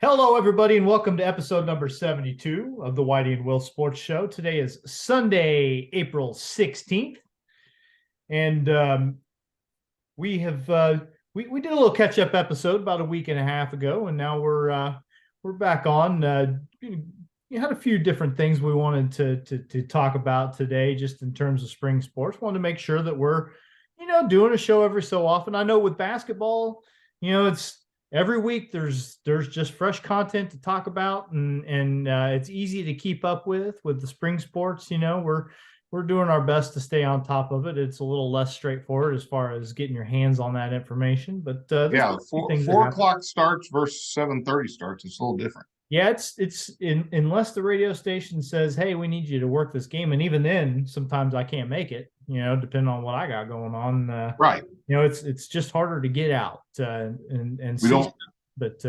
Hello, everybody, and welcome to episode number 72 of the Whitey and Will Sports Show. Today is Sunday, April 16th, and we have we did a little catch-up episode about a week and a half ago, and now we're back on. You had a few different things we wanted to talk about today, just in terms of spring sports. Wanted to make sure that we're doing a show every so often. I know with basketball, it's every week there's just fresh content to talk about, and it's easy to keep up with the spring sports. We're doing our best to stay on top of it. It's a little less straightforward as far as getting your hands on that information, but yeah, four o'clock starts versus 7:30 starts. It's a little different. Yeah, unless the radio station says, "Hey, we need you to work this game," and even then, sometimes I can't make it. Depending on what I got going on. Right. It's just harder to get out and we see. don't. But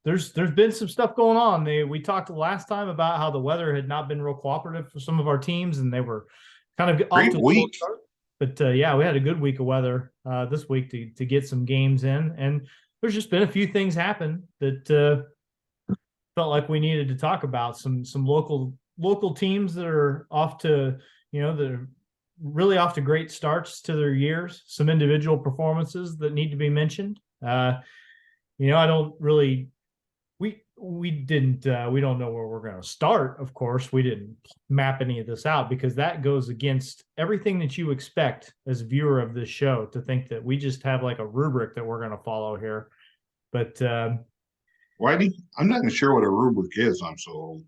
there's been some stuff going on. We talked last time about how the weather had not been real cooperative for some of our teams, and they were kind of off to a slow start. But yeah, we had a good week of weather this week to get some games in, and there's just been a few things happen that felt like we needed to talk about. Some local teams that are off to they're really off to great starts to their years. Some individual performances that need to be mentioned. I don't really. We don't know where we're going to start. Of course, we didn't map any of this out because that goes against everything that you expect as a viewer of this show, to think that we just have like a rubric that we're going to follow here. But Whitey, I'm not even sure what a rubric is. I'm so old.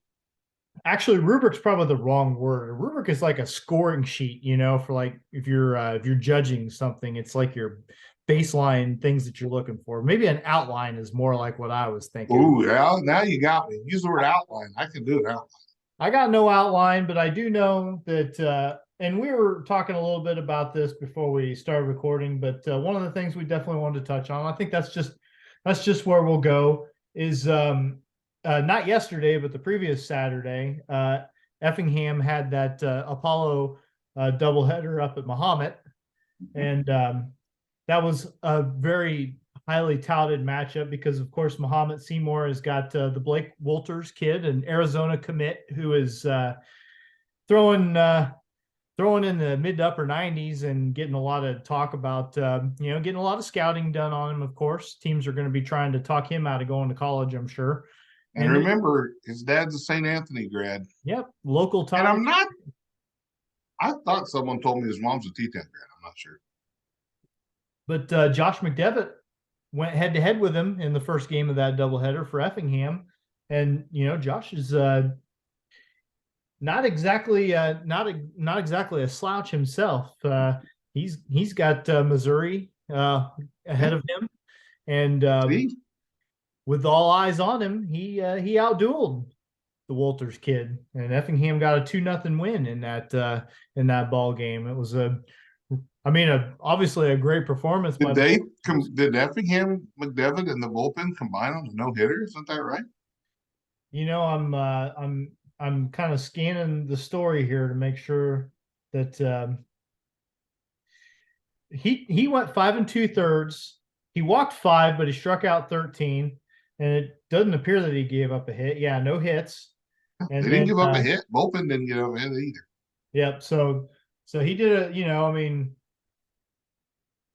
Actually, rubric's probably the wrong word. A rubric is like a scoring sheet, for like if you're judging something, it's like your baseline things that you're looking for. Maybe an outline is more like what I was thinking. Ooh, yeah, now you got me. Use the word outline. I can do an outline. I got no outline, but I do know that, and we were talking a little bit about this before we started recording, but one of the things we definitely wanted to touch on, I think that's just where we'll go, is not yesterday, but the previous Saturday, Effingham had that Apollo doubleheader up at Mahomet, and that was a very highly touted matchup because, of course, Mahomet-Seymour has got the Blake Wolters kid, an Arizona commit, who is throwing in the mid to upper 90s and getting a lot of talk about, getting a lot of scouting done on him. Of course, teams are going to be trying to talk him out of going to college, I'm sure. And remember, his dad's a St. Anthony grad. Yep, local tie. And I thought someone told me his mom's a T10 grad. I'm not sure. But Josh McDevitt went head-to-head with him in the first game of that doubleheader for Effingham. And, Josh is not exactly a slouch himself. He's got Missouri ahead of him. And with all eyes on him, he outdueled the Wolters kid, and Effingham got a 2-0 win in that ball game. It was obviously a great performance. Did Effingham, McDevitt, and the bullpen combine on the no-hitter? Isn't that right? I'm kind of scanning the story here to make sure that he went 5 2/3. He walked 5, but he struck out 13. And it doesn't appear that he gave up a hit. Yeah, no hits. And they didn't give up a hit. Bullpen didn't give up a hit either. Yep. So he did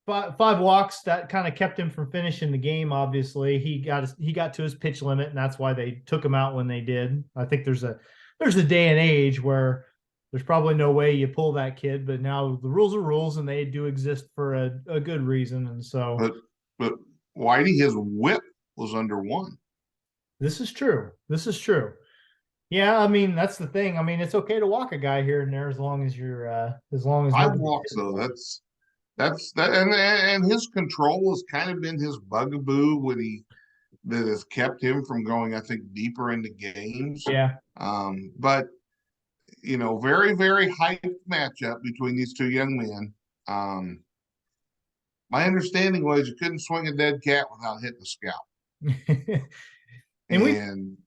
five walks. That kind of kept him from finishing the game. Obviously, he got to his pitch limit, and that's why they took him out when they did. I think there's a day and age where there's probably no way you pull that kid, but now the rules are rules, and they do exist for a good reason. And so, but Whitey, his whip was under 1. This is true. Yeah, that's the thing. It's okay to walk a guy here and there as long as you're as 5 walks though. That's that, and his control has kind of been his bugaboo that has kept him from going, I think, deeper into games. Yeah. But very, very hyped matchup between these two young men. My understanding was you couldn't swing a dead cat without hitting a scalp. and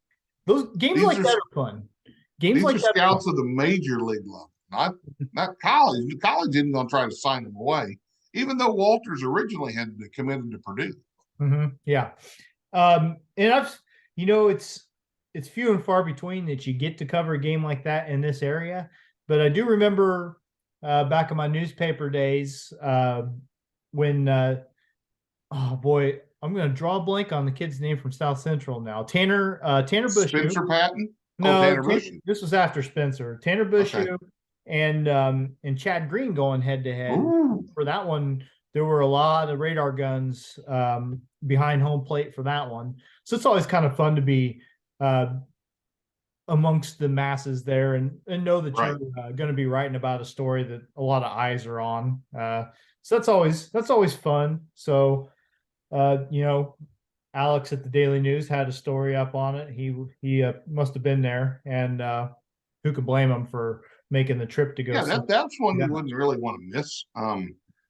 those games like that are fun. Games like that are scouts of the major league level, not college. College isn't going to try to sign them away, even though Wolters originally had committed to Purdue. Mm-hmm. Yeah. And it's few and far between that you get to cover a game like that in this area. But I do remember back in my newspaper days when oh boy, I'm going to draw a blank on the kid's name from South Central now. Tanner Bushu. Spencer Patton? No, Tanner Bushu. this was after Spencer. Tanner Bushu and Chad Green going head to head. For that one, there were a lot of radar guns behind home plate for that one. So it's always kind of fun to be amongst the masses there and know that you're going to be writing about a story that a lot of eyes are on. So that's always fun. So Alex at the Daily News had a story up on it. He must have been there, and who could blame him for making the trip to go? Yeah, that's one you wouldn't really want to miss.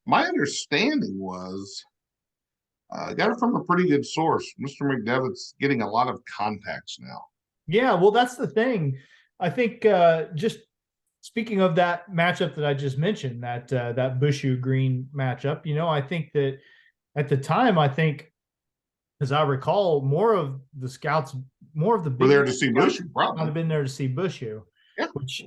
My understanding was, I got it from a pretty good source. Mr. McDevitt's getting a lot of contacts now. Yeah, well, that's the thing. I think just speaking of that matchup that I just mentioned, that Bushu Green matchup, I think that at the time, as I recall, more of the scouts, more of the were there to see Bushu, probably. Might have been there to see Bushu. Yeah. Which,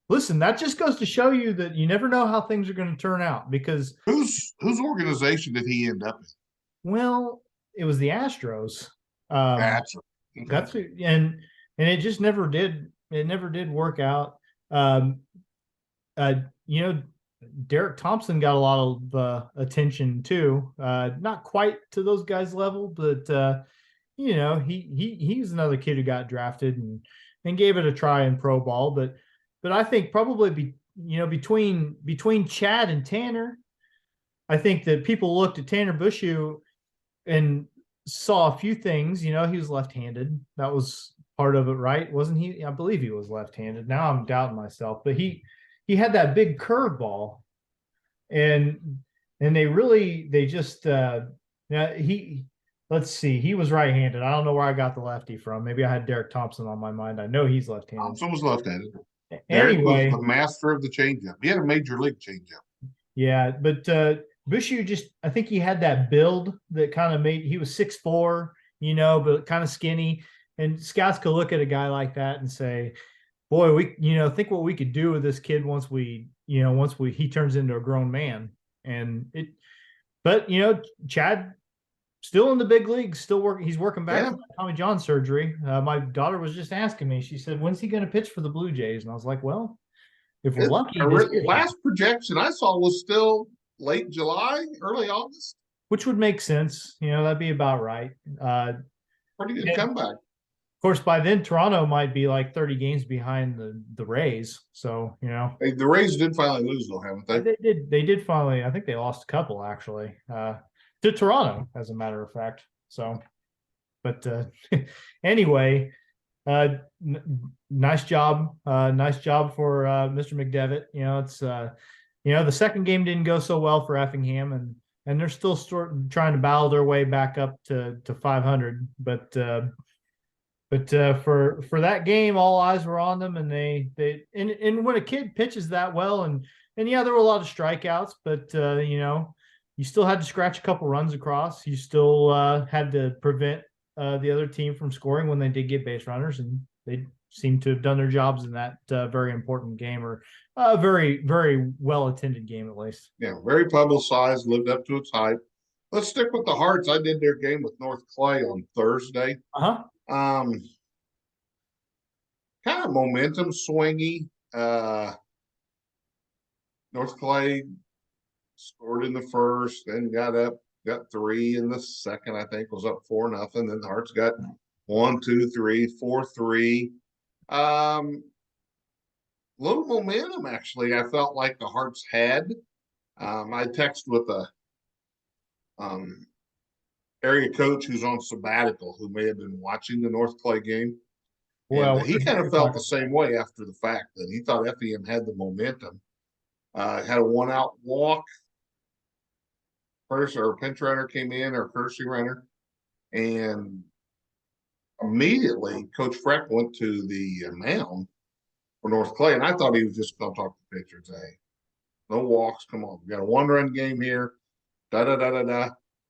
listen, that just goes to show you that you never know how things are going to turn out, because whose organization did he end up in? Well, it was the Astros. That's right. That's and it just never did. It never did work out. Derek Thompson got a lot of attention too. Not quite to those guys' level, but he's another kid who got drafted and gave it a try in pro ball. But I think probably between Chad and Tanner, I think that people looked at Tanner Bushu and saw a few things. He was left-handed. That was part of it, right? Wasn't he? I believe he was left-handed. Now I'm doubting myself, but he had that big curveball, and they just let's see, he was right-handed. I don't know where I got the lefty from. Maybe I had Derek Thompson on my mind. I know he's left-handed. Thompson was left-handed. Anyway, Derek was the master of the changeup. He had a major league changeup. Yeah, but Bushu I think he had that build that kind of he was 6'4", but kind of skinny. And scouts could look at a guy like that and say, boy, we, think what we could do with this kid once he turns into a grown man. But Chad still in the big leagues, still working. He's working back from Tommy John surgery. My daughter was just asking me, she said, when's he going to pitch for the Blue Jays? And I was like, well, if we're lucky. Last projection I saw was still late July, early August. Which would make sense. That'd be about right. Pretty good comeback. Of course, by then Toronto might be like 30 games behind the Rays. So, the Rays did finally lose, though, haven't they? They did finally. I think they lost a couple, actually, to Toronto, as a matter of fact. So, but anyway, nice job for Mr. McDevitt. It's the second game didn't go so well for Effingham, and they're still trying to battle their way back up to 500. But for that game, all eyes were on them, and and when a kid pitches that well, and there were a lot of strikeouts, but you still had to scratch a couple runs across. You still had to prevent the other team from scoring when they did get base runners, and they seem to have done their jobs in that very important game, or a very, very well-attended game, at least. Yeah, very publicized, lived up to its hype. Let's stick with the Hearts. I did their game with North Clay on Thursday. Kind of momentum swingy. North Clay scored in the first, then got 3 in the second. I think was up 4-0. Then the Hearts got 1, 2, 3, 4-3. Little momentum, actually. I felt like the Hearts had. I texted with a area coach who's on sabbatical, who may have been watching the North Clay game. Well, he kind of felt the same way after the fact, that he thought Effingham had the momentum. Had a 1-out walk. First, our pinch runner came in, our courtesy runner, and immediately Coach Freck went to the mound for North Clay, and I thought he was just going to talk to the pitcher and say, hey, no walks, come on. We got a 1-run game here, da-da-da-da-da.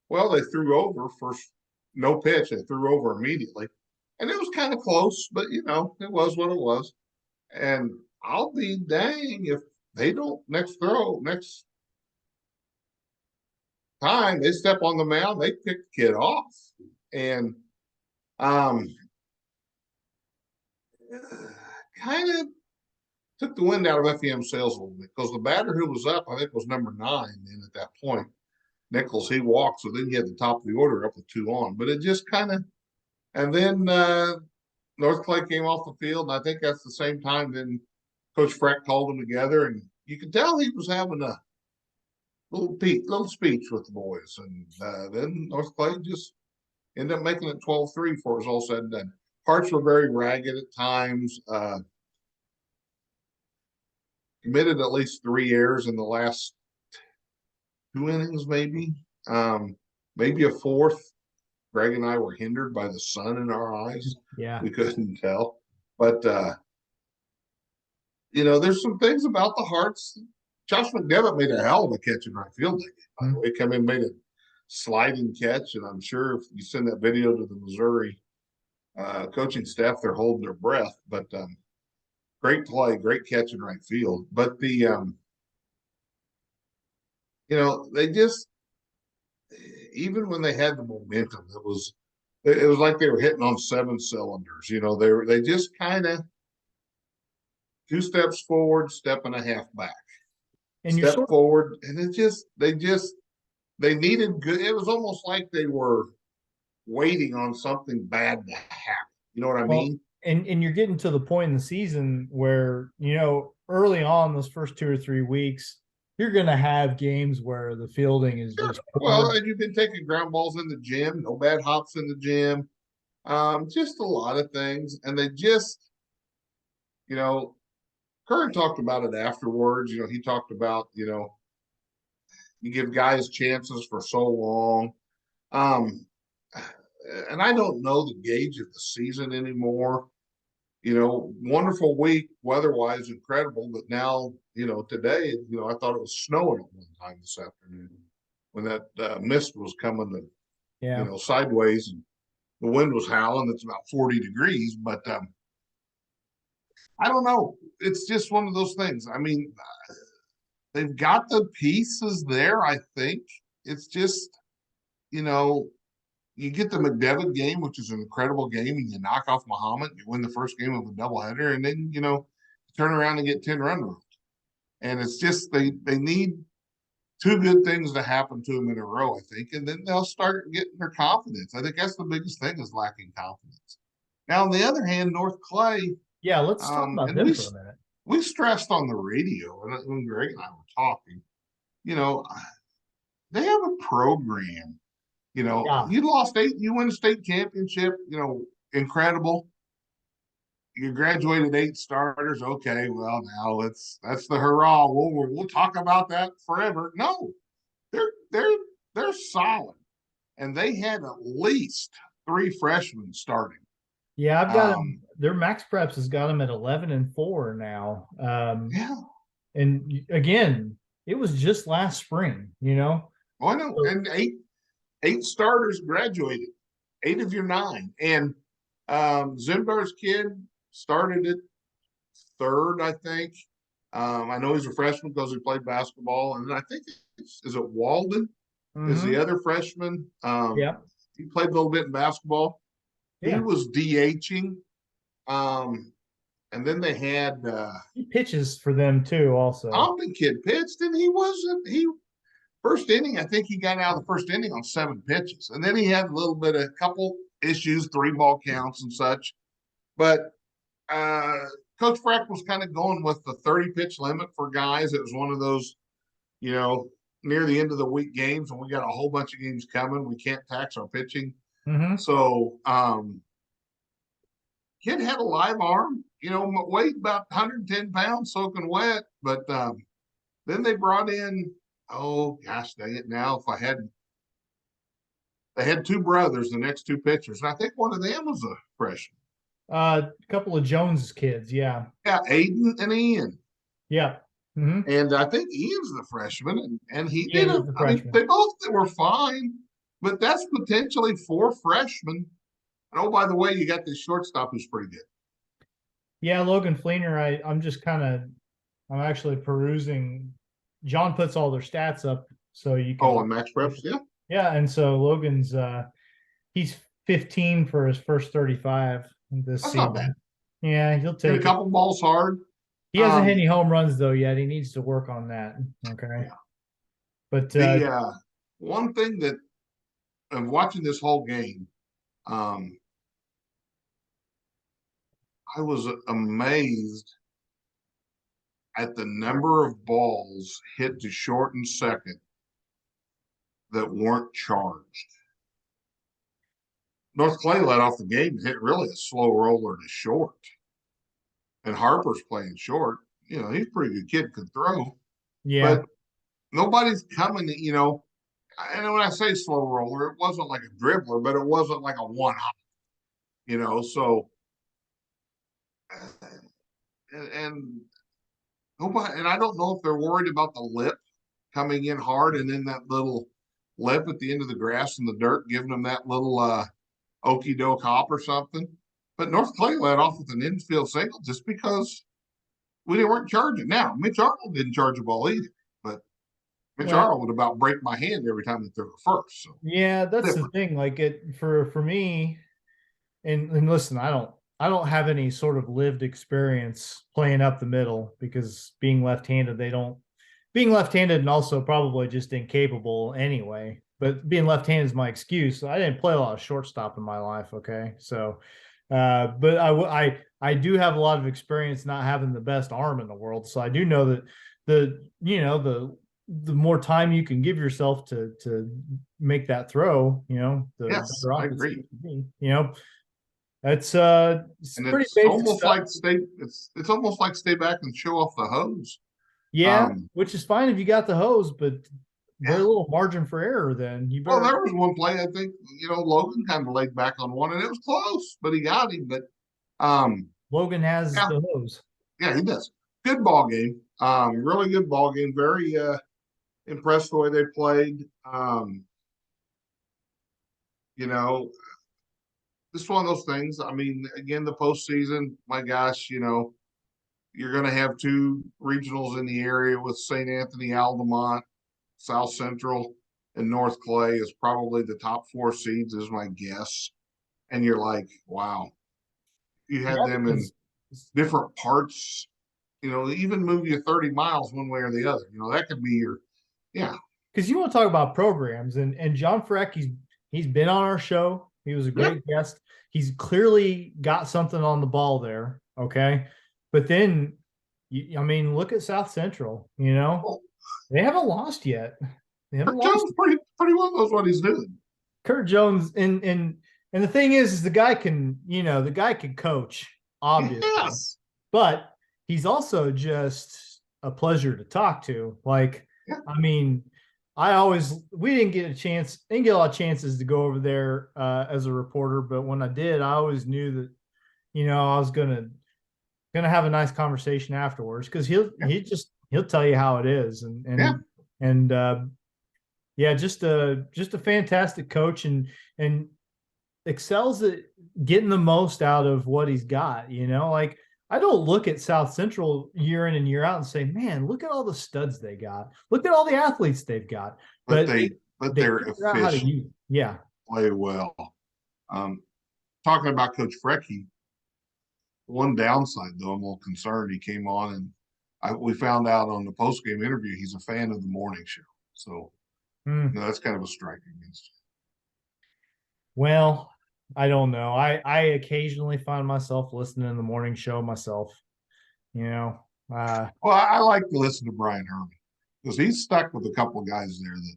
Well, they threw over first no pitch. They threw over immediately. And it was kind of close, but, it was what it was. And I'll be dang if they don't next time they step on the mound, they pick the kid off. And kind of took the wind out of FEM sails a little bit because the batter who was up, I think, was number 9 then at that point. Nichols, he walked, so then he had the top of the order up with 2 on. But it just kind of, and then North Clay came off the field, and I think that's the same time then Coach Freck called them together, and you could tell he was having a little speech with the boys. And then North Clay just ended up making it 12-3 before it was all said and done. Hearts were very ragged at times. Committed at least 3 errors in the last 2 innings, maybe. Maybe a fourth. Greg and I were hindered by the sun in our eyes. Yeah. We couldn't tell. But, there's some things about the Hearts. Josh McDevitt made a hell of a catch in right field that game, by the way. Come in, made a sliding catch, and I'm sure if you send that video to the Missouri coaching staff, they're holding their breath. But great play, great catch in right field. But the they just, even when they had the momentum, it was like they were hitting on 7 cylinders. They just kind of 2 steps forward, step and a half back. And step forward, and they needed good. It was almost like they were waiting on something bad to happen. You know what I mean? And you're getting to the point in the season where, early on those first 2 or 3 weeks, you're going to have games where the fielding is just well, and you've been taking ground balls in the gym, no bad hops in the gym, just a lot of things. And they just, Curran talked about it afterwards. He talked about, you give guys chances for so long. And I don't know the gauge of the season anymore. Wonderful week, weather-wise, incredible. But now, today, I thought it was snowing at one time this afternoon when that mist was coming, sideways, and the wind was howling. It's about 40 degrees, but I don't know. It's just one of those things. I mean, they've got the pieces there, I think. It's just, you get the McDevitt game, which is an incredible game, and you knock off Mahomet, you win the first game of a doubleheader, and then, turn around and get 10 run runs. And it's just they need 2 good things to happen to them in a row, I think, and then they'll start getting their confidence. I think that's the biggest thing is lacking confidence. Now, on the other hand, North Clay. Yeah, let's talk about them for a minute. We stressed on the radio, and when Greg and I were talking, they have a program. You lost 8, you win a state championship, incredible. You graduated 8 starters. Okay, well, now that's the hurrah. We'll talk about that forever. No, they're solid, and they had at least 3 freshmen starting. Yeah, I've got them. Their max preps has got them at 11-4 now. Yeah, and again, it was just last spring. Oh, I know, and 8 starters graduated, 8 of your 9, and Zimbar's kid started at 3rd, I think. I know he's a freshman because he played basketball, and I think is it Walden is the other freshman. He played a little bit in basketball. Yeah. He was DHing, and then they had he pitches for them too. Also, Compton kid pitched, and he first inning. I think he got out of the first inning on 7 pitches, and then he had a couple issues, 3 ball counts and such. But Coach Freck was kind of going with the 30 pitch limit for guys. It was one of those, near the end of the week games, and we got a whole bunch of games coming. We can't tax our pitching. Mm-hmm. So, kid had a live arm, weighed about 110 pounds, soaking wet. But then they brought in, oh gosh, dang it! Now, they had 2 brothers, the next 2 pitchers, and I think one of them was a freshman. A couple of Jones kids, yeah. Yeah, Aiden and Ian. Yeah. Mm-hmm. And I think Ian's the freshman, and he did. I mean, they both were fine. but that's potentially 4 freshmen. And oh, by the way, you got this shortstop who's pretty good. Yeah, Logan Fleener. I'm just I'm actually perusing. John puts all their stats up so you can. Oh, and Max Preps, yeah. Yeah, and so Logan's he's 15 for his first 35 this That's season. not bad. Yeah, he'll Hit take a couple balls hard. He hasn't hit any home runs though yet. He needs to work on that. Okay. Yeah. But the one thing that of watching this whole game, I was amazed at the number of balls hit to short and second that weren't charged. North Clay led off the game and hit really a slow roller to short. And Harper's playing short. You know, he's a pretty good kid, could throw. yeah. But nobody's coming, you know. And when I say slow roller, it wasn't like a dribbler, but it wasn't like a one hop, you know. So, and nobody, and I don't know if they're worried about the lip coming in hard and then that little lip at the end of the grass and the dirt giving them that little okey doke hop or something. But North Clay led off with an infield single just because we weren't charging. Now, Mitch Arnold didn't charge a ball either, but Mitch Arnold would about break my hand every time he threw it first. So yeah, that's different. The thing. Like it for me, and listen, I don't have any sort of lived experience playing up the middle because being left-handed, being left-handed and also probably just incapable anyway. But being left-handed is my excuse. I didn't play a lot of shortstop in my life. Okay, so, but I do have a lot of experience not having the best arm in the world, so I do know that the more time you can give yourself to make that throw, the yes, I agree. It's pretty basic almost stuff. Like it's almost like stay back and show off the hose. Yeah, which is fine if you got the hose, but very little margin for error. Then you better. Well, there was one play I think Logan kind of laid back on one, and it was close, but he got him. But Logan has the hose. Yeah, he does. Good ball game. Really good ball game. Very impressed the way they played. This is one of those things. I mean, again, the postseason, my gosh, you're going to have 2 regionals in the area with St. Anthony, Altamont, South Central, and North Clay is probably the top 4 seeds, is my guess. And you're like, wow, you had them in different parts, even move you 30 miles one way or the other. That could be Because you want to talk about programs, and John Freck, he's been on our show. He was a great guest. He's clearly got something on the ball there. Okay. But then, look at South Central, they haven't lost yet. Kurt Jones pretty well knows what he's doing. Kurt Jones. And the thing is the guy can coach, obviously. Yes. But he's also just a pleasure to talk to. Like, we didn't get a lot of chances to go over there as a reporter, but when I did, I always knew that, I was gonna have a nice conversation afterwards because he'll tell you how it is, just a fantastic coach and excels at getting the most out of what he's got. Like, I don't look at South Central year in and year out and say, man, look at all the studs they got. Look at all the athletes they've got. But they're efficient. Yeah. Play well. Talking about Coach Frecky, one downside, though, I'm a little concerned. He came on and we found out on the post-game interview he's a fan of the morning show. So that's kind of a strike against him. Well, I don't know. I occasionally find myself listening to the morning show myself. Well, I like to listen to Brian Herman because he's stuck with a couple of guys there that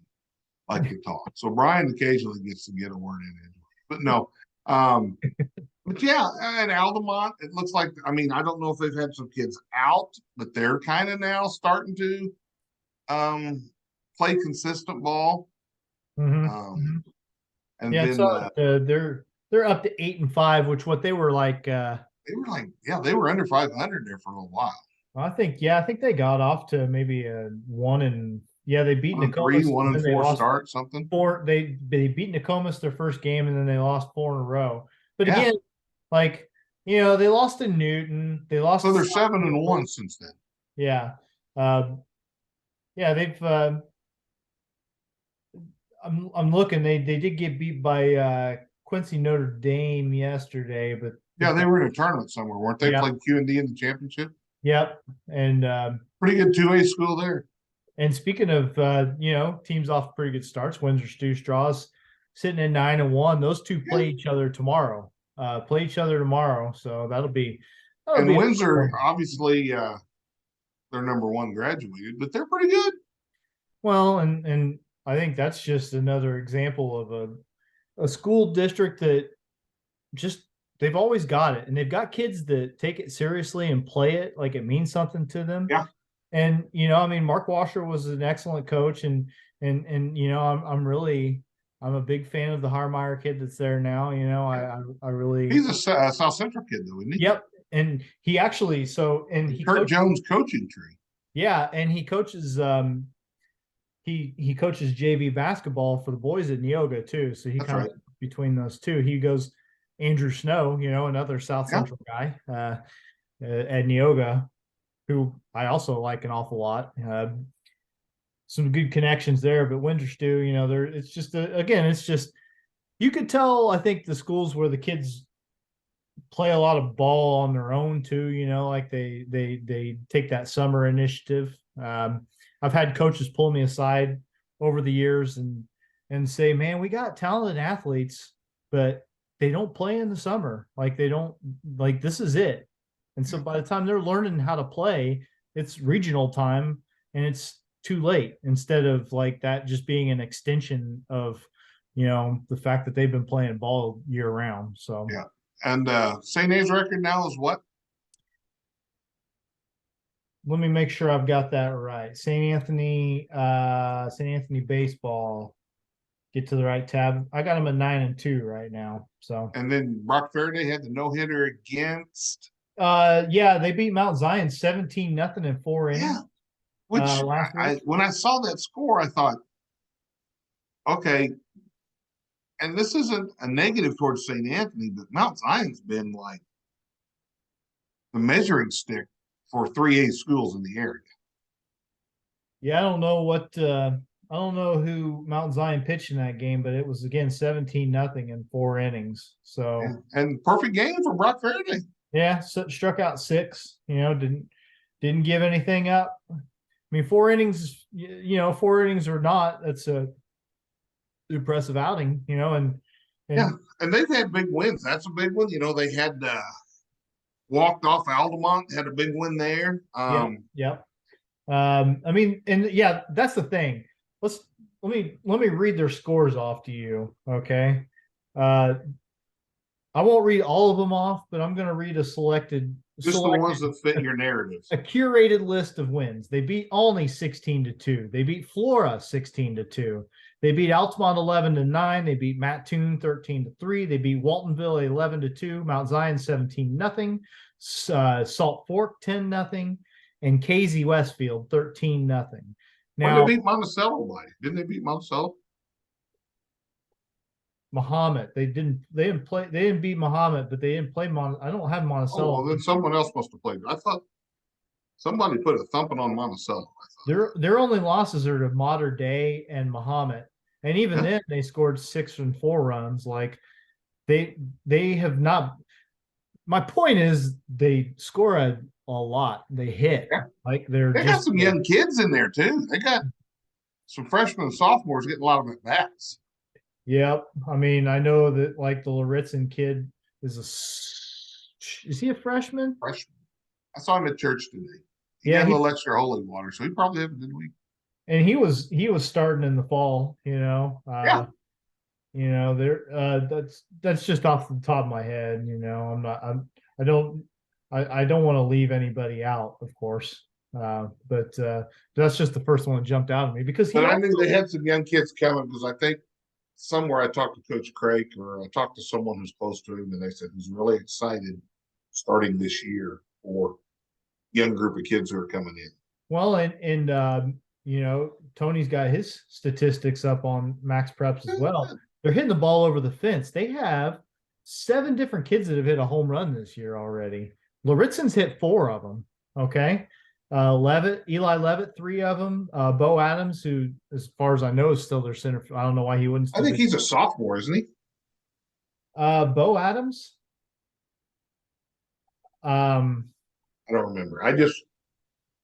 like to talk. So Brian occasionally gets to get a word in anyway. But no. But yeah, and Altamont, it looks like, I don't know if they've had some kids out, but they're kind of now starting to play consistent ball. Mm-hmm. And yeah, then so they're up to 8-5, which what they were like. They were under 500 there for a little while. I think they got off to maybe a 1-4 Yeah, they beat 1-3, Nokomis. 1-4 start, something. They beat Nokomis their first game, and then they lost 4 in a row. But Yeah. again, like, you know, they lost to Newton. They lost. So they're 7-1 since then. Yeah. Yeah, they've I'm looking. They did get beat by Quincy Notre Dame yesterday, but yeah, they were in a tournament somewhere, weren't they? Yeah. Played QD in the championship. Yep. And pretty good 2A school there. And speaking of you know, teams off pretty good starts, Windsor Stew Straws sitting at 9-1. Those two play each other tomorrow. So that'll be and Windsor, obviously, they're number 1 graduated, but they're pretty good. Well, and I think that's just another example of a school district that just they've always got it, and they've got kids that take it seriously and play it like it means something to them. Yeah. And you know, I mean, Mark Washer was an excellent coach, and you know, I'm a big fan of the Harmeyer kid that's there now. You know, I really he's a South Central kid though, isn't he? Yep, and he actually he Kurt Jones coaching tree. Yeah, and he coaches he coaches JV basketball for the boys at Neoga too. So he kind of between those two. He goes Andrew Snow, you know, another South Central guy at Neoga, who I also like an awful lot. Some good connections there, but Windsor Stew, you know, it's just it's just you could tell. I think the schools where the kids play a lot of ball on their own too, you know, like they take that summer initiative. I've had coaches pull me aside over the years and say, man, we got talented athletes, but they don't play in the summer. Like they don't, like, this is it. And so by the time they're learning how to play, it's regional time and it's too late, instead of like that just being an extension of, you know, the fact that they've been playing ball year round. So yeah. And St. A's record now is what? Let me make sure I've got that right. St. Anthony baseball. Get to the right tab. I got them at 9-2 right now. So and then Brock Fearday had the no-hitter against. Yeah, they beat Mount Zion 17-0 in 4 innings. Yeah. Which when I saw that score, I thought, okay, and this isn't a negative towards St. Anthony, but Mount Zion's been like the measuring stick for 3A schools in the area. Yeah, I don't know who Mount Zion pitched in that game, but it was again 17-0 in 4 innings. So and perfect game for Brock Fearday. Yeah, struck out 6. You know, didn't give anything up. I mean, 4 innings. You know, 4 innings or not, that's a impressive outing. You know, and yeah, and they've had big wins. That's a big one. You know, they had walked off Altamont, had a big win there. Yep. I mean, and yeah, that's the thing. Let me read their scores off to you. Okay. I won't read all of them off, but I'm going to read just the ones that fit your narrative. A curated list of wins. They beat Olney 16-2. They beat Flora 16-2. They beat Altamont 11-9. They beat Mattoon 13-3. They beat Waltonville 11-2. Mount Zion 17-0. Salt Fork 10-0. And Casey Westfield 13-0. Now they beat Monticello by? Didn't they beat Monticello? Mahomet. They didn't beat Mahomet, but they didn't play I don't have Monticello. Oh, well, then someone else must have played. I thought somebody put a thumping on Monticello. Their only losses are to Mater Dei and Mahomet. And even then they scored 6 and 4 runs. Like they have not. My point is they score a lot. They hit. Yeah. Like they got some young kids in there too. They got some freshmen and sophomores getting a lot of at bats. Yep. I mean, I know that like the Loritzen kid is he a freshman? Freshman. I saw him at church today. He had a little extra holy water, so he probably had a good week. And he was starting in the fall, you know. You know, that's just off the top of my head, you know. I don't want to leave anybody out, of course. But that's just the first one that jumped out at me because I knew they had some young kids coming, because I think somewhere I talked to Coach Craig, or I talked to someone who's close to him, and they said he's really excited starting this year for young group of kids who are coming in. Well, and Tony's got his statistics up on Max Preps as well. They're hitting the ball over the fence. They have 7 different kids that have hit a home run this year already. Laritzen's hit 4 of them. Okay. Eli Levitt, 3 of them. Bo Adams, who, as far as I know, is still their center. I don't know why he wouldn't. I think he's a sophomore, isn't he? Bo Adams. I don't remember.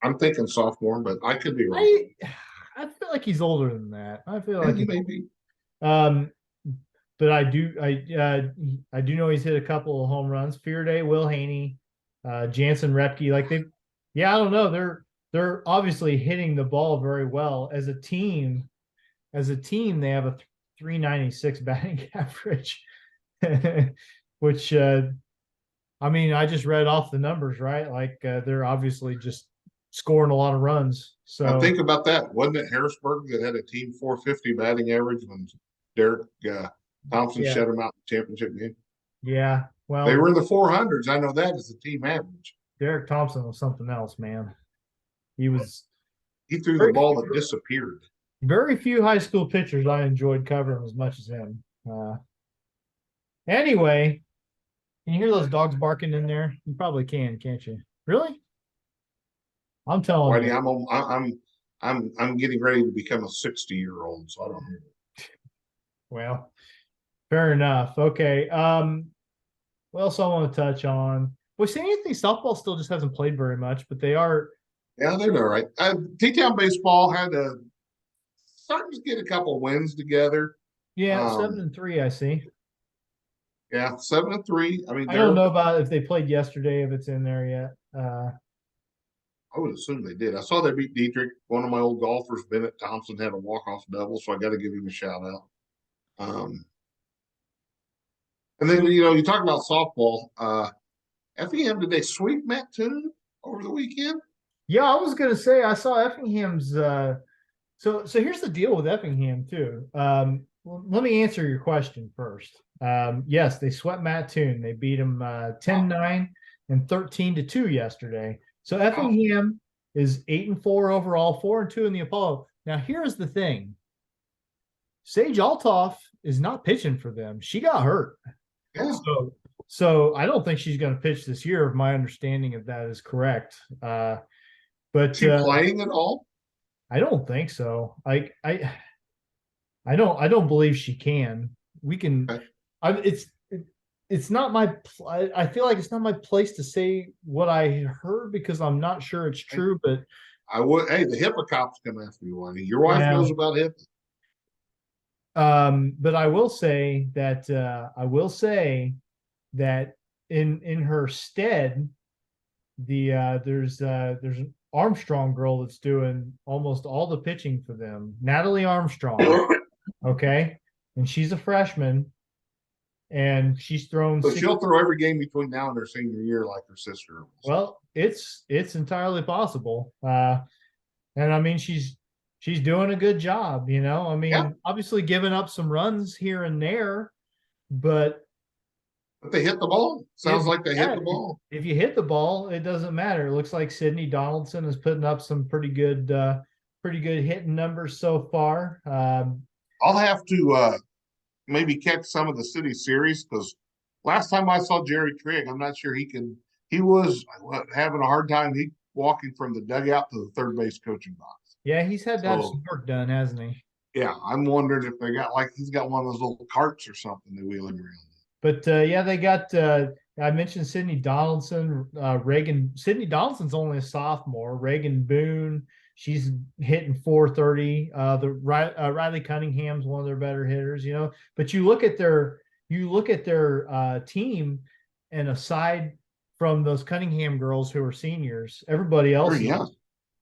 I'm thinking sophomore, but I could be wrong. I feel like he's older than that. I feel like he may be. But I do know he's hit a couple of home runs. Fearday, Will Haney, Jansen Repke. I don't know. They're obviously hitting the ball very well as a team. As a team, they have a 396 batting average, which I just read off the numbers, right? They're obviously just scoring a lot of runs. So now think about that. Wasn't it Harrisburg that had a team 450 batting average when Derek Thompson shut them out in the championship game? Yeah. Well, they were in the 400s. I know that as a team average. Derek Thompson was something else, man. He threw the ball that disappeared. Very few high school pitchers I enjoyed covering as much as him. Anyway, can you hear those dogs barking in there? You probably can, can't you? Really? I'm telling you. I'm getting ready to become a 60-year-old, so I don't hear it. Well, fair enough. Okay. What else I want to touch on? Well, St. Anthony softball still just hasn't played very much, but they are. Yeah, they're all right. T-Town baseball had starting to get a couple wins together. Yeah, 7-3, I see. Yeah, 7-3. I don't know about if they played yesterday, if it's in there yet. I would assume they did. I saw they beat Dietrich. One of my old golfers, Bennett Thompson, had a walk-off double, so I got to give him a shout out. And then you talk about softball. Effingham, did they sweep Matt Toon over the weekend? Yeah, I was going to say I saw Effingham's. So here's the deal with Effingham too. Let me answer your question first. Yes, they swept Matt Toon. They beat him 10-9 and 13-2 yesterday. So Effingham is 8-4 overall, 4-2 in the Apollo. Now here's the thing: Sage Altoff is not pitching for them. She got hurt. Yeah. So I don't think she's going to pitch this year, if my understanding of that is correct. But she playing at all? I don't think so. I don't believe she can. We can. Okay. It's not my. I feel like it's not my place to say what I heard because I'm not sure it's true. But I would. Hey, the HIPAA cops come after you, Lonnie. Your wife knows about HIPAA. But I will say that in her stead, there's an Armstrong girl that's doing almost all the pitching for them, Natalie Armstrong. Okay, and she's a freshman, and she's thrown. So she'll throw every game between now and her senior year, like her sister. Well, it's entirely possible, and she's doing a good job. Obviously giving up some runs here and there, but they hit the ball. Sounds like they hit the ball. If you hit the ball, it doesn't matter. It looks like Sydney Donaldson is putting up some pretty good hitting numbers so far. I'll have to maybe catch some of the city series because last time I saw Jerry Trigg, I'm not sure he was having a hard time walking from the dugout to the third base coaching box. Yeah, he's had to have some work done, hasn't he? Yeah, I'm wondering if they got he's got one of those little carts or something they wheel him around. But they got. I mentioned Sydney Donaldson, Reagan. Sydney Donaldson's only a sophomore. Reagan Boone, she's hitting 430. Riley Cunningham's one of their better hitters. But you look at their team, and aside from those Cunningham girls who are seniors, everybody else.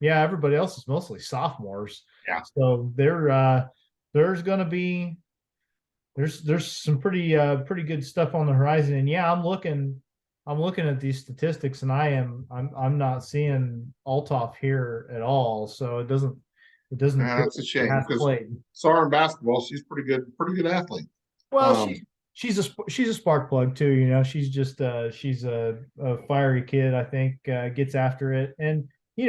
Everybody else is mostly sophomores. Yeah. So there's going to be. There's some pretty good stuff on the horizon, and I'm looking at these statistics, and I'm not seeing Altoff here at all. So it doesn't. That's a shame because Sarah in basketball, she's pretty good athlete. Well, she's a spark plug too. She's just she's a fiery kid. I think gets after it, and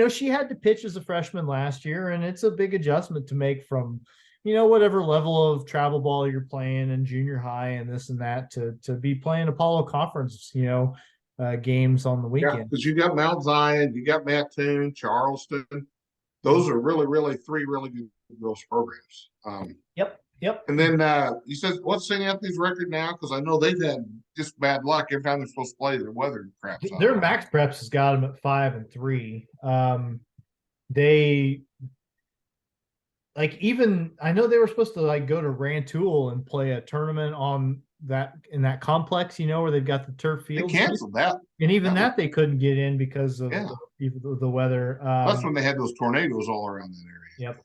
she had to pitch as a freshman last year, and it's a big adjustment to make from, whatever level of travel ball you're playing in junior high and this and that to be playing Apollo Conference, games on the weekend. Because you got Mount Zion, you got Mattoon, Charleston. Those are really, really three really good girls programs. Yep. And then you said, what's St. Anthony's record now? Because I know they've had just bad luck every time they're supposed to play. Their weather craps. Their max preps has got them at 5-3. They even I know they were supposed to go to Rantoul and play a tournament on in that complex, where they've got the turf fields. They canceled that, and even that they couldn't get in because of the weather. That's when they had those tornadoes all around that area.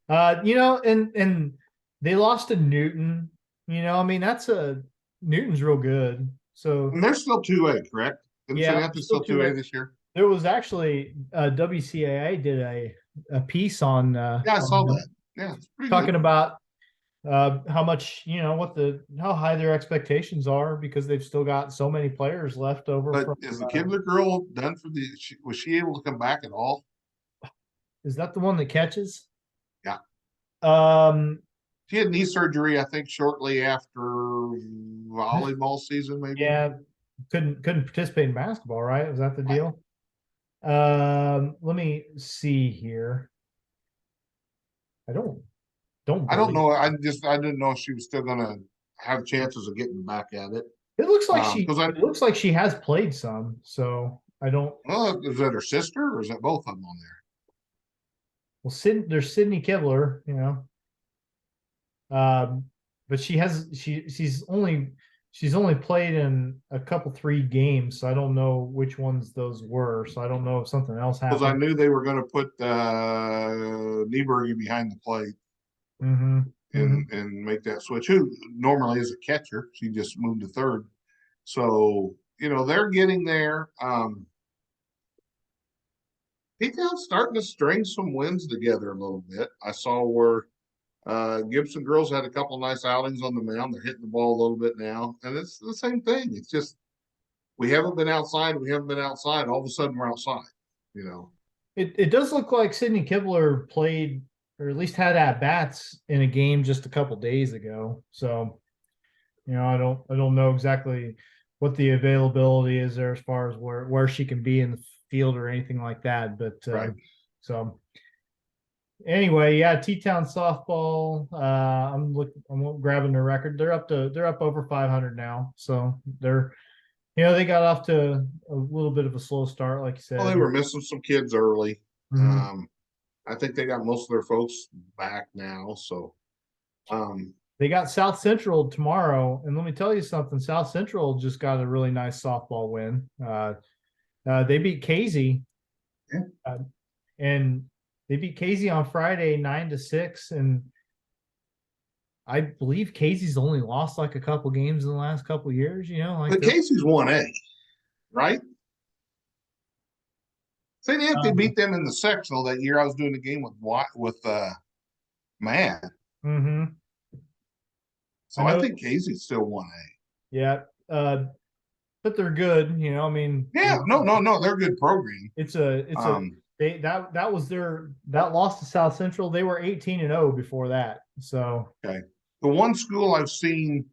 Yep. And they lost to Newton. Newton's real good. So and they're still 2A, correct? St. Anthony's still 2A this year. There was actually WCAA did a piece on. I saw that. Yeah, talking about how much how high their expectations are because they've still got so many players left over. But is the Kibler girl done for was she able to come back at all? Is that the one that catches? Yeah. She had knee surgery, I think, shortly after volleyball season, maybe. Yeah, couldn't participate in basketball, right? Was that the deal? Let me see here. I don't know. I didn't know if she was still gonna have chances of getting back at it. It looks like it looks like she has played some, so I don't. Well, is that her sister or is that both of them on there? Well, there's Sydney Kibler, but she's only played in a couple 3 games, so I don't know which ones those were. So I don't know if something else happened. Because I knew they were going to put Nieberger behind the plate and make that switch. Who normally is a catcher, she just moved to third. So they're getting there. P-Town's starting to string some wins together a little bit. I saw where Gibson girls had a couple of nice outings on the mound. They're hitting the ball a little bit now. And it's the same thing. It's just we haven't been outside. All of a sudden we're outside, It does look like Sydney Kibler played or at least had at-bats in a game just a couple days ago. So, I don't know exactly what the availability is there as far as where she can be in the field or anything like that. But right. So anyway, yeah, T-Town softball. I'm grabbing their record. They're up over 500 now. So they're, they got off to a little bit of a slow start, like you said. Well, they were missing some kids early. I think they got most of their folks back now. So they got South Central tomorrow, and let me tell you something. South Central just got a really nice softball win. They beat Casey, and they beat Casey on Friday 9-6, and I believe Casey's only lost a couple games in the last couple of years. But Casey's 1A, right? St. Anthony beat them in the sectional that year. I was doing the game with Matt. So I think Casey's still 1A. Yeah, but they're good. Yeah, no, they're a good program. That was that loss to South Central. They were 18-0 before that. So okay, the one school I've seen,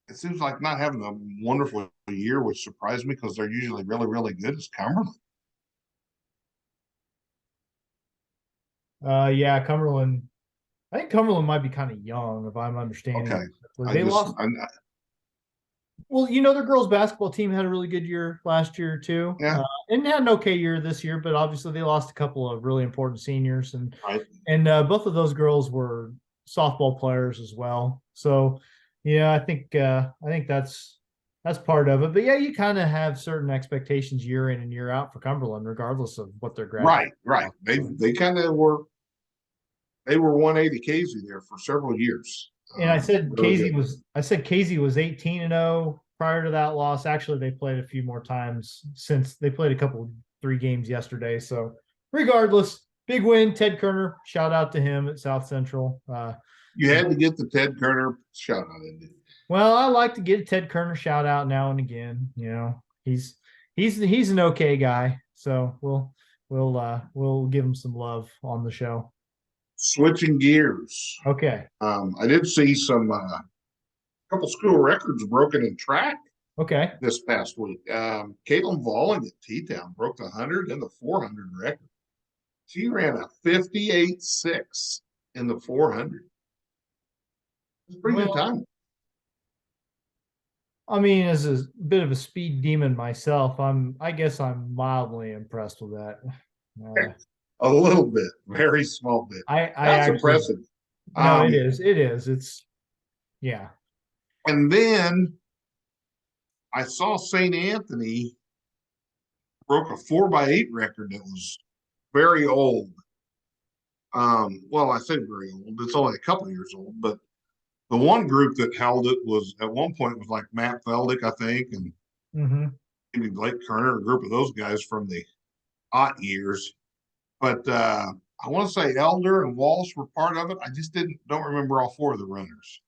it seems like not having a wonderful year, which surprised me because they're usually really, really good, is Cumberland. Yeah, Cumberland. I think Cumberland might be kind of young, if I'm understanding. Okay. They lost. Well, their girls basketball team had a really good year last year too. Yeah. And had an okay year this year, but obviously they lost a couple of really important seniors, and both of those girls were softball players as well. So, I think that's part of it. But yeah, you kind of have certain expectations year in and year out for Cumberland, regardless of what they're graduating. Right. They kind of were. They were 180 Casey there for several years. And I said Casey was 18-0 prior to that loss. Actually, they played a few more times since they played 3 games yesterday. So regardless, big win. Ted Kerner, shout out to him at South Central. You had to get the Ted Kerner shout out in it. Well, I like to get a Ted Kerner shout out now and again. He's an okay guy. So we'll we'll give them some love on the show. Switching gears. Okay. I did see some couple school records broken in track Okay. this past week. Caitlin Volling at T-Town broke the 100 and the 400 record. She ran a 58.6 in the 400. It's a pretty good time. I mean, as a bit of a speed demon myself, I guess I'm mildly impressed with that. A little bit, very small bit. That's actually, impressive. No, it is. It is. It's yeah. And then I saw St. Anthony broke a 4x8 record that was very old. Well, I say very old. It's only a couple of years old, but the one group that held it was at one point was like Matt Feldick, I think, and maybe Blake Kerner, a group of those guys from the aught years. But I want to say Elder and Walsh were part of it. I just don't remember all four of the runners.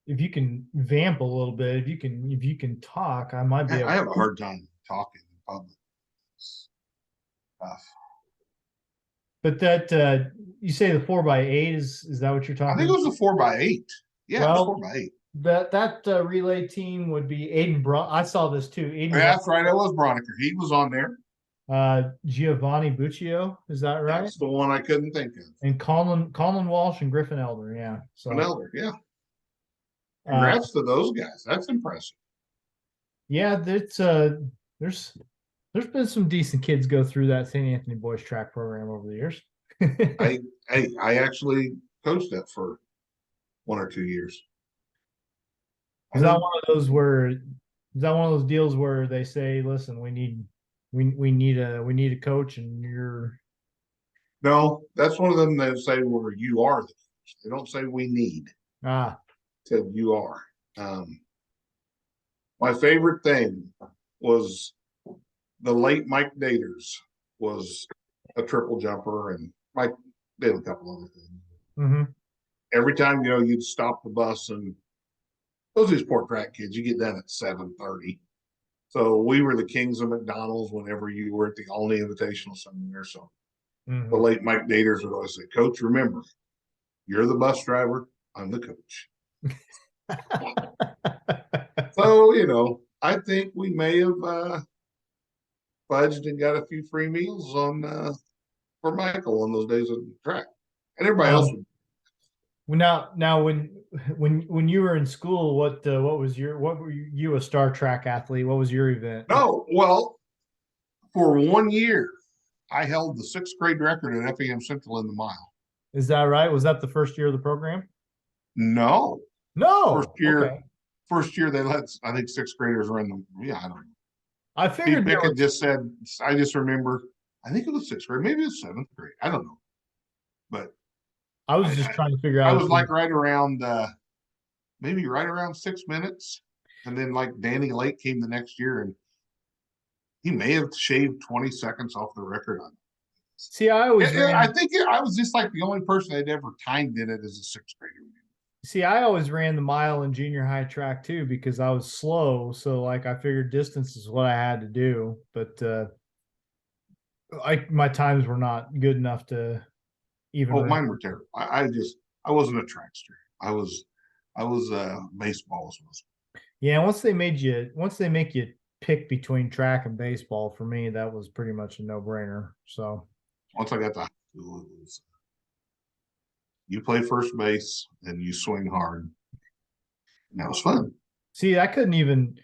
If you can vamp a little bit, if you can talk, I might be. I have a hard time talking in public. But that you say the 4x8 is that what you're talking? I think it was a 4x8. Yeah, well, 4x8. That relay team would be Aiden I saw this too. Aiden that's right. It was Broniker. He was on there. Giovanni Buccio, is that right? That's the one I couldn't think of. And Colin Walsh and Griffin Elder, yeah. So Elder, yeah. Congrats to those guys. That's impressive. Yeah, there's been some decent kids go through that St. Anthony boys track program over the years. I actually coached that for 1 or 2 years. Is that one of those deals where they say, listen, we need a coach and you're No, that's one of them that say where you are the coach. They don't say we need. Said you are. My favorite thing was the late Mike Daters was a triple jumper, and Mike did a couple other things. Every time you'd stop the bus, and those are these poor track kids. You get done at 7:30. So we were the kings of McDonald's whenever you were at the Olney Invitational somewhere. So the late Mike Daters would always say, "Coach, remember, you're the bus driver. I'm the coach." So, I think we may have fudged and got a few free meals for Michael on those days of the track. And everybody else would. Now when you were in school, what were you a star track athlete? What was your event? No, well, for 1 year, I held the 6th grade record at FAM Central in the mile. Is that right? Was that the first year of the program? No. First year they let, I think 6th graders run them. Yeah, I don't know. I figured Pickett just said, I just remember, I think it was 6th grade, maybe it was 7th grade. I don't know. But I was just trying to figure out. I was like right around, maybe right around 6 minutes. And then like Danny Lake came the next year and he may have shaved 20 seconds off the record on it. See, I think I was just like the only person that ever timed in it as a 6th grader. See, I always ran the mile in junior high track too because I was slow. So like I figured distance is what I had to do. But my times were not good enough to even. Oh, mine were terrible. I wasn't a trackster. I was baseball. Yeah, once they make you pick between track and baseball, for me that was pretty much a no-brainer. So once I got to high school, it was you play first base and you swing hard. And that was fun. See, I couldn't even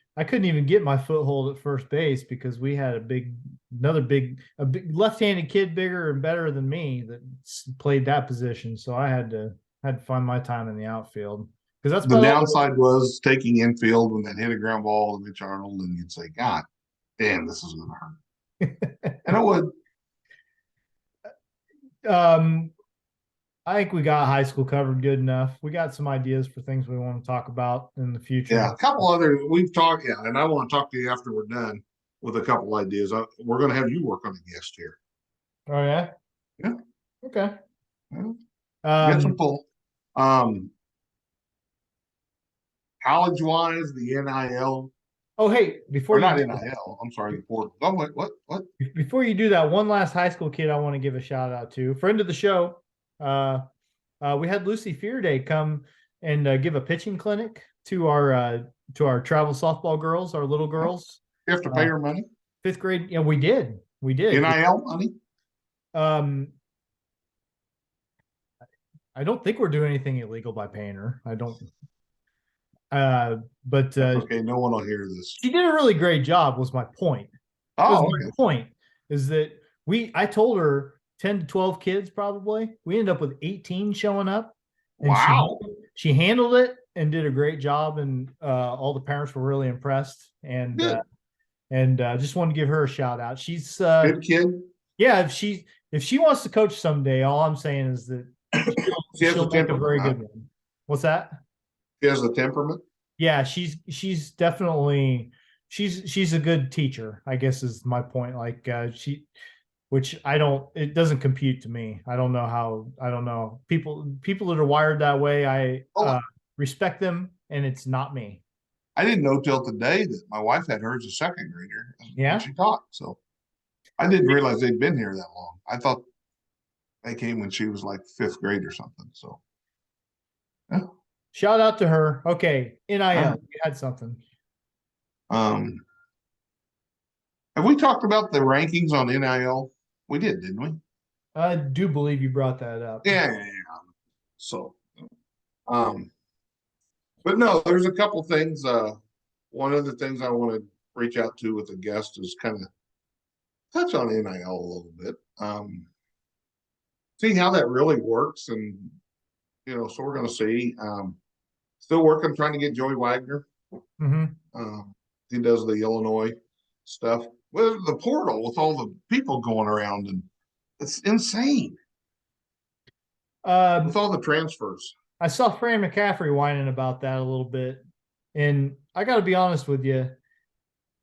get my foothold at first base because we had a big left-handed kid, bigger and better than me, that played that position. So I had to find my time in the outfield because that's the downside was taking infield when that hit a ground ball to Mitch Arnold, and you'd say, "God, damn, this is going to hurt," and it would. I think we got high school covered good enough. We got some ideas for things we want to talk about in the future. Yeah, a couple other we've talked. Yeah, and I want to talk to you after we're done with a couple ideas. We're going to have you work on a guest here. Oh yeah. Yeah. Okay. Get some pull. College wise, the NIL Oh, hey, or not NIL. I'm sorry, the portal. Oh, what? Before you do that, one last high school kid I want to give a shout out to, friend of the show. We had Lucy Fearday come and give a pitching clinic to our travel softball girls, our little girls. You have to pay her money. 5th grade. Yeah, we did. NIL money. I don't think we're doing anything illegal by paying her. I don't. But okay, no one will hear this. She did a really great job. Was my point. Oh, my point is that I told her 10 to 12 kids probably. We ended up with 18 showing up. And wow. She handled it and did a great job, and all the parents were really impressed. And just wanted to give her a shout out. She's good kid. Yeah, if she wants to coach someday, all I'm saying is that she'll make a very good one. What's that? She has the temperament. Yeah, she's definitely she's a good teacher, I guess is my point. Like which it doesn't compute to me. I don't know. People that are wired that way, I respect them, and it's not me. I didn't know till today that my wife had her as a second grader. Yeah. She taught. So I didn't realize they'd been here that long. I thought they came when she was like 5th grade or something. So yeah. Shout out to her. Okay. NIL, you had something. Have we talked about the rankings on NIL? We did, didn't we? I do believe you brought that up. Yeah. So, but no, there's a couple things. One of the things I want to reach out to with a guest is kind of touch on NIL a little bit. See how that really works, and so we're going to see. Still working, trying to get Joey Wagner. Mm-hmm. He does the Illinois stuff with the portal, with all the people going around, and it's insane. With all the transfers. I saw Fran McCaffrey whining about that a little bit, and I got to be honest with you.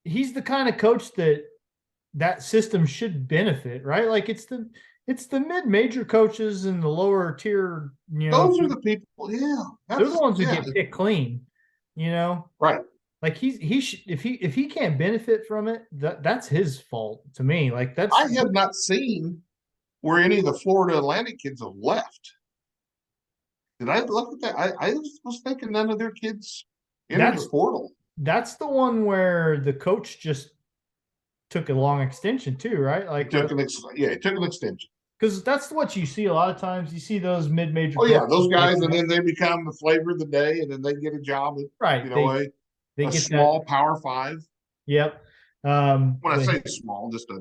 He's the kind of coach that system should benefit, right? Like it's the mid-major coaches and the lower tier, those are the people. Yeah. They're the ones who get picked clean, Right. Like if he can't benefit from it, that's his fault to me. Like I have not seen where any of the Florida Atlantic kids have left. Did I look at that? I was thinking none of their kids entered the portal. That's the one where the coach just took a long extension too, right? Like he took an extension. Because that's what you see a lot of times. You see those mid-major. Oh yeah, those guys, and then they become the flavor of the day, and then they get a job at they get small Power 5. Yep. When I say small, just a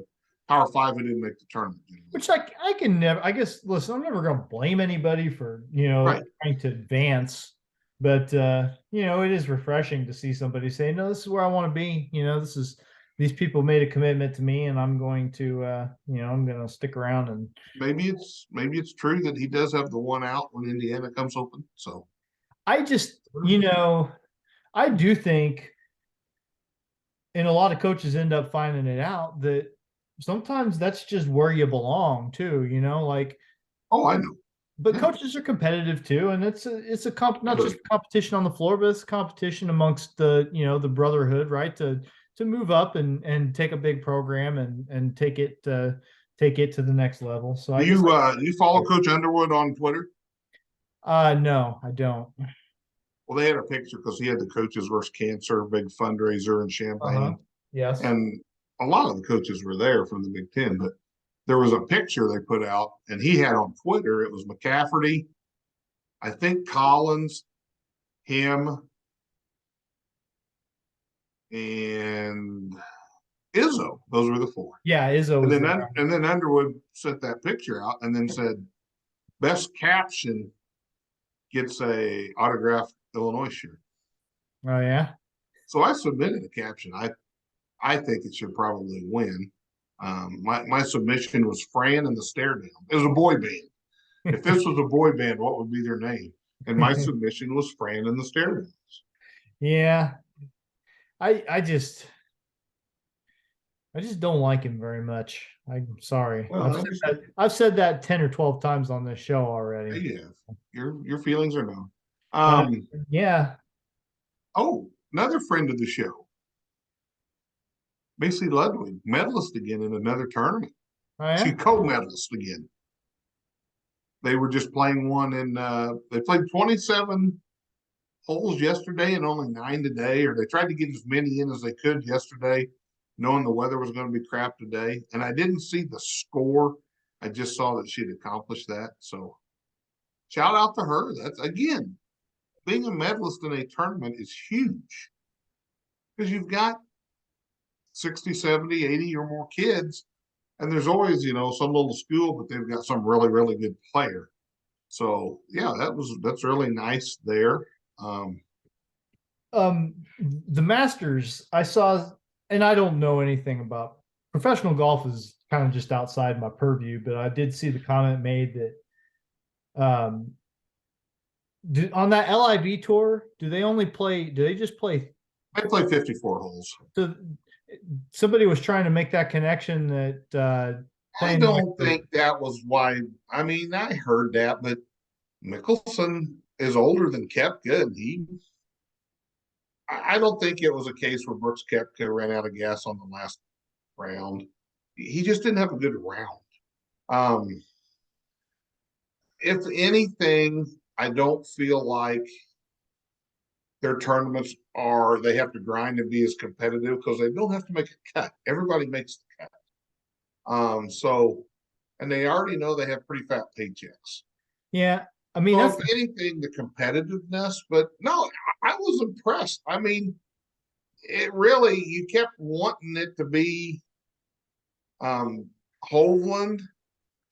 Power 5 who didn't make the tournament. Which I can never. I guess. Listen, I'm never going to blame anybody for trying to advance, but it is refreshing to see somebody say, "No, this is where I want to be." These people made a commitment to me, and I'm going to, I'm going to stick around. And maybe it's true that he does have the one out when Indiana comes open. So I just, I do think, and a lot of coaches end up finding it out that sometimes that's just where you belong too. Like, oh, I know. But coaches are competitive too, and it's a not just a competition on the floor, but it's a competition amongst the the brotherhood, right? To move up and take a big program and take it to the next level. So do you follow Coach Underwood on Twitter? No, I don't. Well, they had a picture because he had the Coaches versus Cancer big fundraiser in Champaign. Yes, and a lot of the coaches were there from the Big Ten, but there was a picture they put out, and he had on Twitter. It was McCafferty, I think Collins, him, and Izzo. Those were the 4. Yeah, Izzo. And then Underwood sent that picture out and then said, "Best caption gets a autographed Illinois shirt." Oh yeah. So I submitted a caption. I think it should probably win. My submission was Fran and the Stare Down. It was a boy band. If this was a boy band, what would be their name? And my submission was Fran and the Stare Downs. Yeah. I just don't like him very much. I'm sorry. Well, I've said that 10 or 12 times on this show already. Yeah. Your feelings are known. Yeah. Oh, another friend of the show. BC Ludwig, medalist again in another tournament. Oh, yeah? She co-medalist again. They were just playing one in they played 27 holes yesterday and only 9 today, or they tried to get as many in as they could yesterday, knowing the weather was going to be crap today. And I didn't see the score. I just saw that she'd accomplished that. So shout out to her. That's, again, being a medalist in a tournament is huge because you've got 60, 70, 80 or more kids. And there's always, some little school, but they've got some really, really good player. So yeah, that's really nice there. The Masters, I saw, and I don't know anything about professional golf, is kind of just outside my purview, but I did see the comment made that on that LIV tour, do they just play? They play 54 holes. So somebody was trying to make that connection that I don't think that was why. I mean, I heard that, but Mickelson is older than Koepka, and I don't think it was a case where Brooks Koepka ran out of gas on the last round. He just didn't have a good round. If anything, I don't feel like their tournaments they have to grind and be as competitive because they don't have to make a cut. Everybody makes the cut. And they already know they have pretty fat paychecks. Yeah. I mean, so if anything, the competitiveness, but no, I was impressed. I mean, it really, you kept wanting it to be Hovland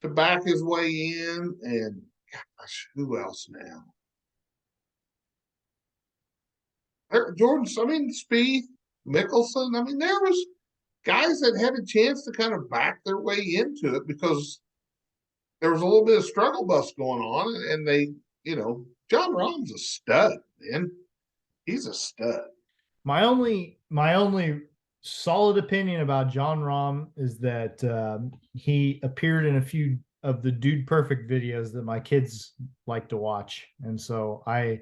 to back his way in, and gosh, who else now? Jordan, Spieth, Mickelson. I mean, there was guys that had a chance to kind of back their way into it because there was a little bit of struggle bus going on, and they, John Rahm's a stud, man. He's a stud. My only solid opinion about John Rahm is that he appeared in a few of the Dude Perfect videos that my kids like to watch, and so I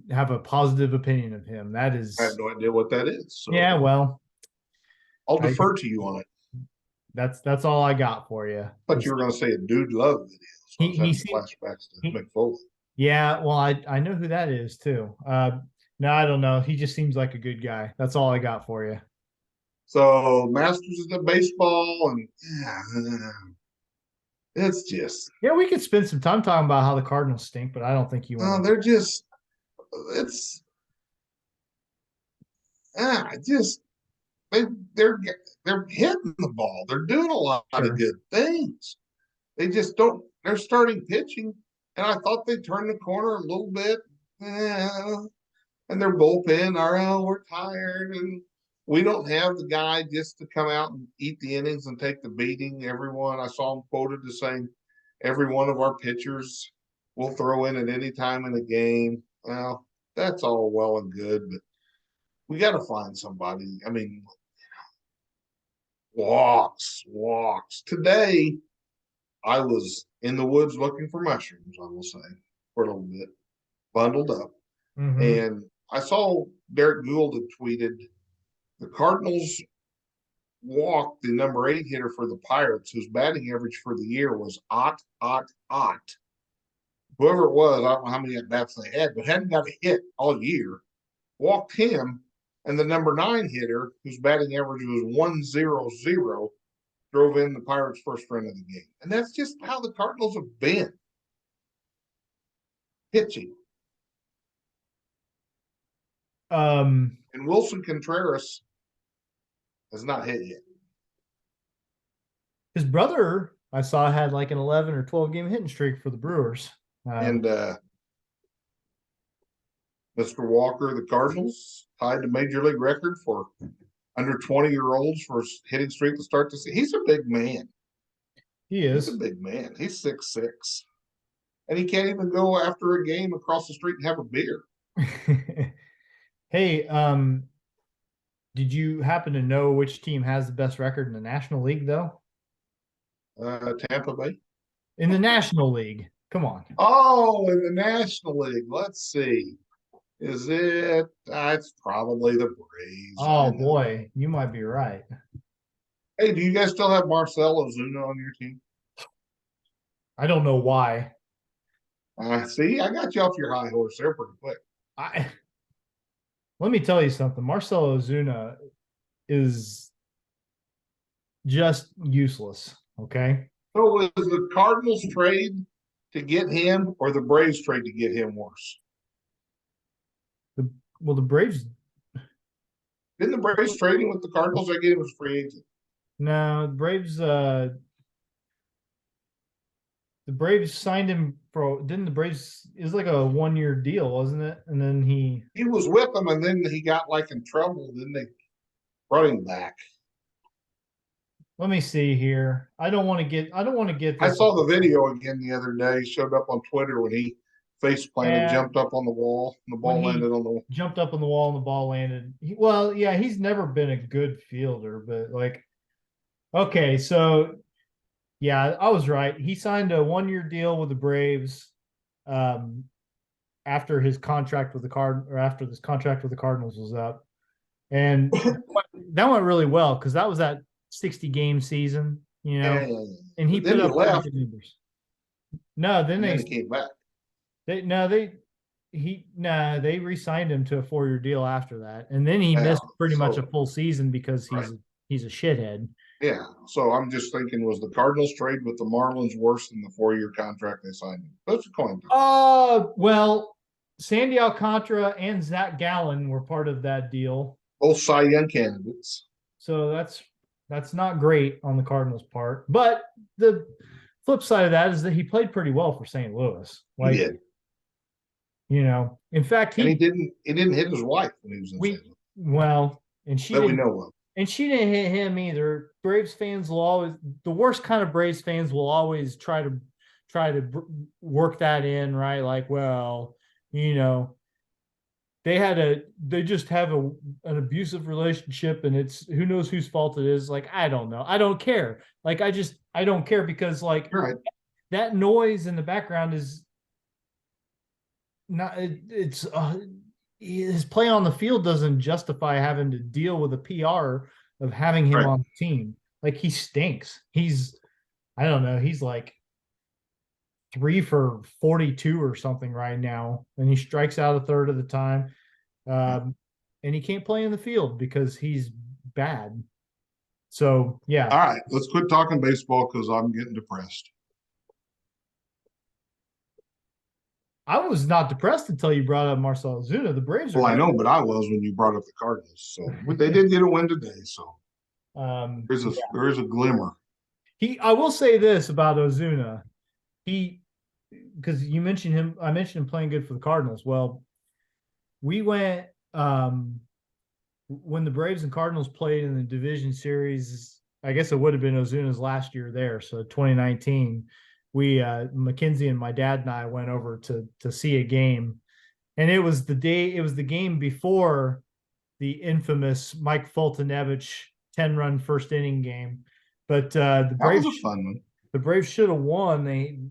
have a positive opinion of him. That is, I have no idea what that is. So yeah, well, I'll defer to you on it. That's all I got for you. But you were going to say a Dude Love video. So he flashbacks to Mick Foley. Yeah, well, I know who that is too. No, I don't know. He just seems like a good guy. That's all I got for you. So Masters of the baseball, and it's just, yeah, we could spend some time talking about how the Cardinals stink, but I don't think you want. They're just, they're hitting the ball. They're doing a lot of good things. They just don't. They're starting pitching, and I thought they turned the corner a little bit. And their bullpen we're tired, and we don't have the guy just to come out and eat the innings and take the beating. Everyone I saw him quoted as saying, every one of our pitchers will throw in at any time in the game. Well, that's all well and good, but we got to find somebody. I mean, walks. Today, I was in the woods looking for mushrooms, I will say, for a little bit, bundled up. Mm-hmm. And I saw Derek Gould had tweeted, the Cardinals walked the number 8 hitter for the Pirates, whose batting average for the year was Ott. Whoever it was, I don't know how many at bats they had, but hadn't got a hit all year. Walked him, and the number 9 hitter, whose batting average was 100, drove in the Pirates' first run of the game. And that's just how the Cardinals have been pitching. And Wilson Contreras has not hit yet. His brother, I saw, had like an 11 or 12 game hitting streak for the Brewers. And Mr. Walker, the Cardinals, tied the major league record for under 20-year-olds for hitting streak to start the season. He's a big man. He is. He's a big man. He's 6'6". And he can't even go after a game across the street and have a beer. Hey, did you happen to know which team has the best record in the National League, though? Tampa Bay. In the National League. Come on. Oh, in the National League. Let's see. Is it? It's probably the Braves. Oh boy, you might be right. Hey, do you guys still have Marcell Ozuna on your team? I don't know why. See, I got you off your high horse there pretty quick. Let me tell you something. Marcell Ozuna is just useless. Okay. So was the Cardinals trade to get him or the Braves trade to get him worse? The Braves. Didn't the Braves trade him with the Cardinals? Or get him as free agent? No, the Braves. The Braves signed him for. Didn't the Braves? It was like a 1-year deal, wasn't it? And then he was with them, and then he got like in trouble. Then they brought him back. Let me see here. I don't want to get. I saw the video again the other day. He showed up on Twitter when he face planted, jumped up on the wall, and the ball landed on the wall. Jumped up on the wall and the ball landed. He's never been a good fielder, but like, okay, so yeah, I was right. He signed a 1-year deal with the Braves after his contract with after this contract with the Cardinals was up. And that went really well because that was that 60-game season, and he put up left. Numbers. No, then they came back. They re-signed him to a 4-year deal after that, and then he missed pretty much a full season because he's a shithead. Yeah, so I'm just thinking, was the Cardinals trade with the Marlins worse than the 4-year contract they signed him? That's a coin toss. Well, Sandy Alcantara and Zach Gallen were part of that deal. Both Cy Young candidates. So that's not great on the Cardinals' part. But the flip side of that is that he played pretty well for St. Louis. Like, he did. In fact, he didn't hit his wife when he was in St. Louis. Well, and she that we know of. And she didn't hit him either. Braves fans will always, the worst kind of Braves fans will always try to work that in, right? Like, well, they just have an abusive relationship, and it's who knows whose fault it is. Like, I don't know. I don't care. Like, I don't care because like that noise in the background is not, his play on the field doesn't justify having to deal with the PR of having him on the team. Like, he stinks. I don't know. He's like 3 for 42 or something right now, and he strikes out a third of the time. And he can't play in the field because he's bad. So yeah. All right, let's quit talking baseball because I'm getting depressed. I was not depressed until you brought up Marcell Ozuna. The Braves are. Well, I know, but I was when you brought up the Cardinals. So they did get a win today. So there is a glimmer. I will say this about Ozuna. Because you mentioned him, I mentioned him playing good for the Cardinals. Well, we went when the Braves and Cardinals played in the division series. I guess it would have been Ozuna's last year there. So 2019. We Mackenzie and my dad and I went over to see a game, and it was the game before the infamous Mike Fultonevich 10-run first inning game. But the Braves, that was a fun one. The Braves should have won.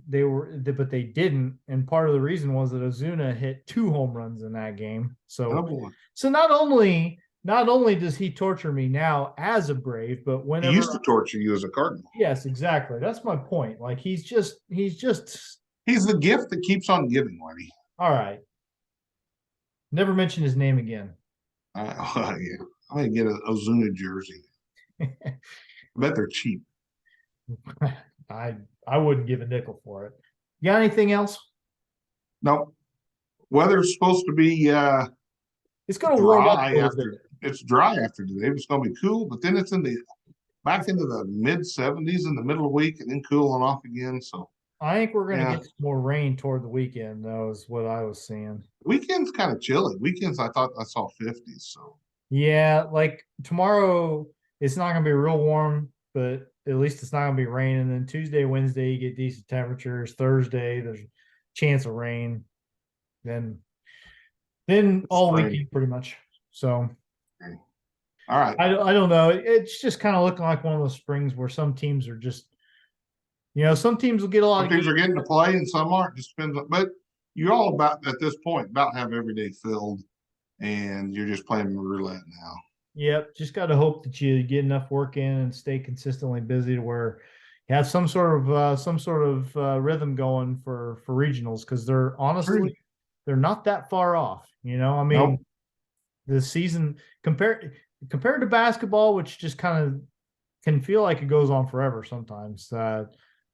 But they didn't, and part of the reason was that Ozuna hit 2 home runs in that game. So not only does he torture me now as a Brave, but whenever he used to torture you as a Cardinal. Yes, exactly. That's my point. Like, he's the gift that keeps on giving, Lenny. All right. Never mention his name again. Yeah, I'm gonna get an Ozuna jersey. I bet they're cheap. I wouldn't give a nickel for it. You got anything else? No. Weather's supposed to be it's going to warm up after. It's dry after today. It's going to be cool, but then it's back into the mid-70s in the middle of the week, and then cooling off again. So I think we're going to get some more rain toward the weekend, though, is what I was seeing. Weekend's kind of chilly. Weekends, I thought I saw 50s. So yeah, like tomorrow, it's not going to be real warm, but at least it's not going to be raining. And then Tuesday, Wednesday, you get decent temperatures. Thursday, there's a chance of rain. Then all weekend, pretty much. So. All right. I don't know. It's just kind of looking like one of those springs where some teams are just, some teams will get a lot. Some teams are getting to play and some aren't. Just depends on, but you're all about at this point about have every day filled, and you're just playing roulette now. Yep, just got to hope that you get enough work in and stay consistently busy to where you have some sort of rhythm going for regionals, because they're honestly they're not that far off. You know, I mean, Nope. the season compared to basketball, which just kind of can feel like it goes on forever sometimes. And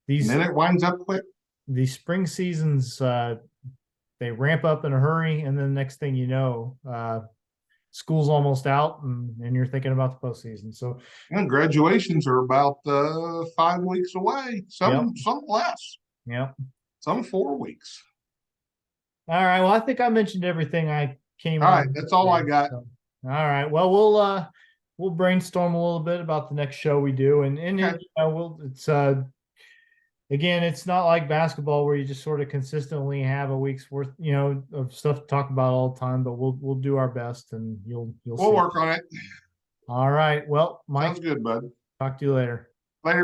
then it winds up quick. These spring seasons, they ramp up in a hurry, and then next thing you know, school's almost out, and you're thinking about the postseason. So, and graduations are about 5 weeks away. Some less. Yep. Some 4 weeks. All right. Well, I think I mentioned everything I came. All right, that's all I got. So, all right. Well, we'll brainstorm a little bit about the next show we do, and Okay. it's again, it's not like basketball where you just sort of consistently have a week's worth, of stuff to talk about all the time. But we'll do our best, and you'll we'll work on it. All right. Well, Mike, sounds good, bud. Talk to you later.